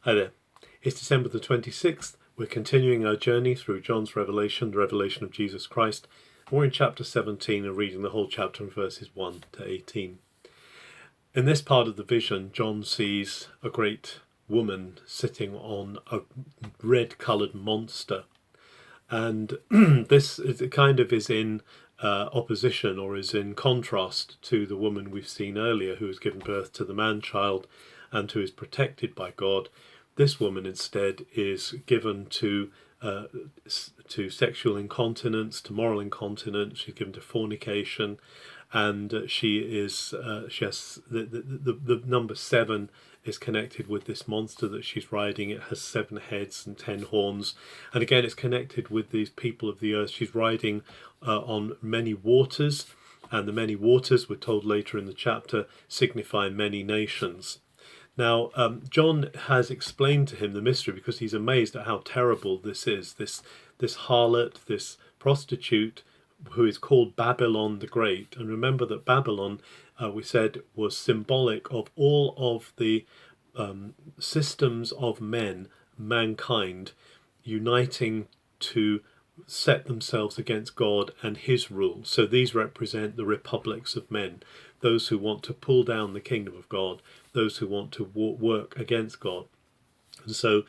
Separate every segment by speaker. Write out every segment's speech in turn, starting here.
Speaker 1: Hi there. It's December the 26th. We're continuing our journey through John's Revelation, the revelation of Jesus Christ. We're in chapter 17 and reading the whole chapter in verses 1 to 18. In this part of the vision, John sees a great woman sitting on a red-coloured monster. And this is in opposition, or is in contrast to the woman we've seen earlier, who has given birth to the man-child and who is protected by God. This woman instead is given to sexual incontinence, to moral incontinence. She's given to fornication, and she has the number 7 is connected with this monster that she's riding. It has 7 heads and 10 horns, and again it's connected with these people of the earth. She's riding on many waters, and the many waters, we're told later in the chapter, signify many nations. Now, John has explained to him the mystery because he's amazed at how terrible this is. This harlot, this prostitute, who is called Babylon the Great. And remember that Babylon, we said, was symbolic of all of the systems of mankind, uniting to set themselves against God and his rule. So these represent the republics of men, those who want to pull down the kingdom of God, those who want to work against God. And so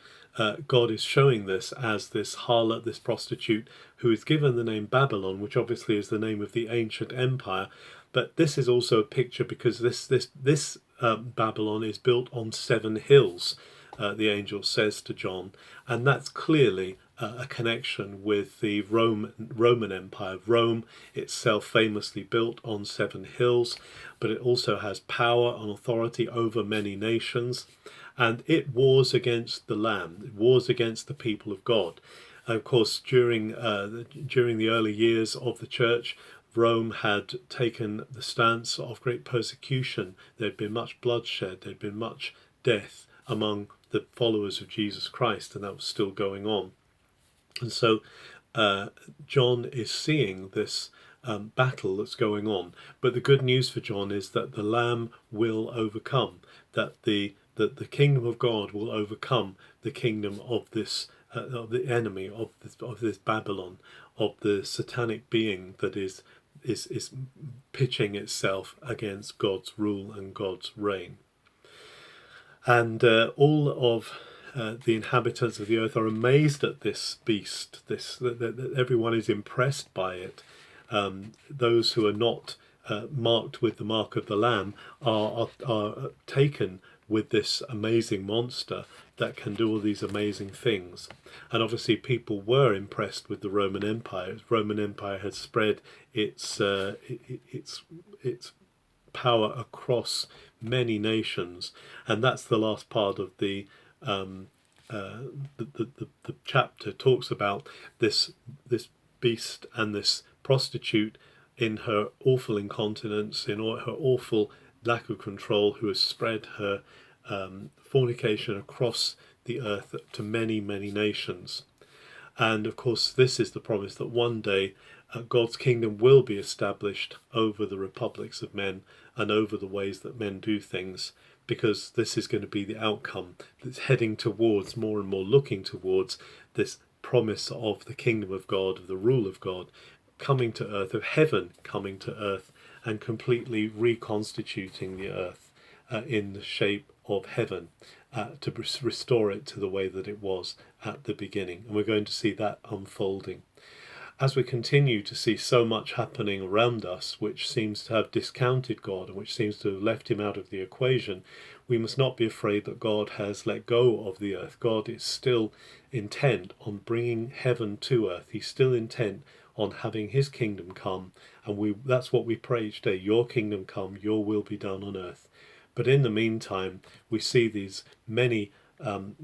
Speaker 1: God is showing this as this harlot, this prostitute, who is given the name Babylon, which obviously is the name of the ancient empire. But this is also a picture because this Babylon is built on 7 hills, the angel says to John, and that's clearly a connection with the Roman Empire. Rome itself famously built on 7 hills, but it also has power and authority over many nations, and it wars against the Lamb. It wars against the people of God. And of course, during the early years of the church, Rome had taken the stance of great persecution. There'd been much bloodshed, there'd been much death among the followers of Jesus Christ, and that was still going on. And so John is seeing this battle that's going on. But the good news for John is that the Lamb will overcome, that the kingdom of God will overcome the kingdom of this of the enemy of this Babylon, of the satanic being that is pitching itself against God's rule and God's reign. And all of the inhabitants of the earth are amazed at this beast. That everyone is impressed by it. Those who are not marked with the mark of the Lamb are taken with this amazing monster that can do all these amazing things. And obviously people were impressed with the Roman Empire. The Roman Empire had spread its power across many nations, and that's the last part of the chapter. Talks about this beast and this prostitute in her awful incontinence, in her awful lack of control, who has spread her fornication across the earth to many nations. And of course this is the promise that one day God's kingdom will be established over the republics of men and over the ways that men do things, because this is going to be the outcome that's heading towards, more and more looking towards, this promise of the kingdom of God, of the rule of God coming to earth, of heaven coming to earth and completely reconstituting the earth in the shape of heaven, to restore it to the way that it was at the beginning. And we're going to see that unfolding. As we continue to see so much happening around us which seems to have discounted God and which seems to have left him out of the equation, we must not be afraid that God has let go of the earth. God is still intent on bringing heaven to earth. He's still intent on having his kingdom come, and that's what we pray each day: your kingdom come, your will be done on earth. But in the meantime, we see these many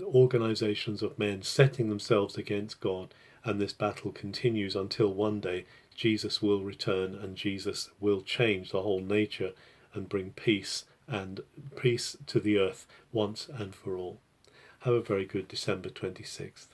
Speaker 1: organizations of men setting themselves against God, and this battle continues until one day Jesus will return and Jesus will change the whole nature and bring peace to the earth once and for all. Have a very good December 26th.